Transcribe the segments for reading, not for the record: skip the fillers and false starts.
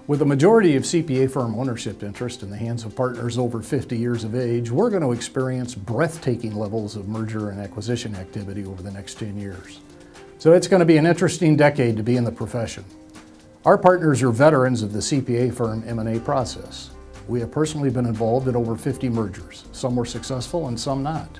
With the majority of CPA firm ownership interest in the hands of partners over 50 years of age, we're going to experience breathtaking levels of merger and acquisition activity over the next 10 years. So it's going to be an interesting decade to be in the profession. Our partners are veterans of the CPA firm M&A process. We have personally been involved in over 50 mergers. Some were successful and some not.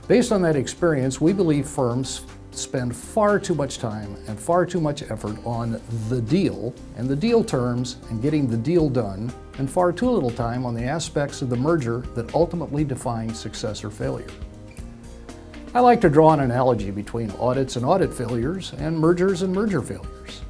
Based on that experience, we believe firms spend far too much time and far too much effort on the deal and the deal terms and getting the deal done, and far too little time on the aspects of the merger that ultimately define success or failure. I like to draw an analogy between audits and audit failures and merger failures.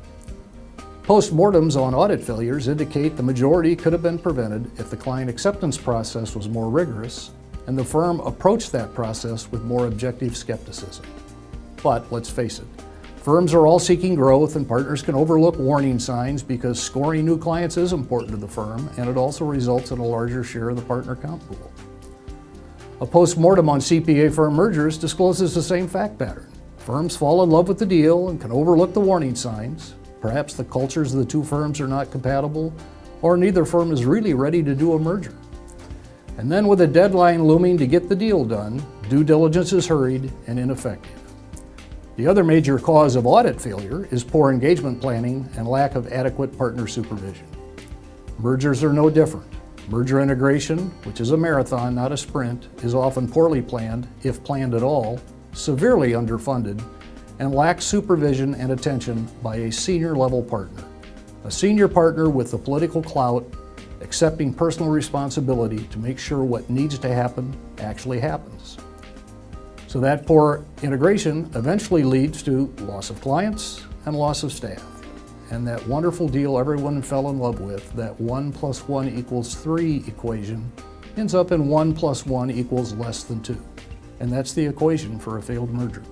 Postmortems on audit failures indicate the majority could have been prevented if the client acceptance process was more rigorous and the firm approached that process with more objective skepticism. But let's face it, firms are all seeking growth, and partners can overlook warning signs because scoring new clients is important to the firm, and it also results in a larger share of the partner count pool. A postmortem on CPA firm mergers discloses the same fact pattern. Firms fall in love with the deal and can overlook the warning signs. Perhaps the cultures of the two firms are not compatible, or neither firm is really ready to do a merger. And then, with a deadline looming to get the deal done, due diligence is hurried and ineffective. The other major cause of audit failure is poor engagement planning and lack of adequate partner supervision. Mergers are no different. Merger integration, which is a marathon, not a sprint, is often poorly planned, if planned at all, severely underfunded, and lacks supervision and attention by a senior level partner. A senior partner with the political clout, accepting personal responsibility to make sure what needs to happen actually happens. So that poor integration eventually leads to loss of clients and loss of staff. And that wonderful deal everyone fell in love with, that 1 + 1 = 3 equation, ends up in 1 + 1 = less than 2. And that's the equation for a failed merger.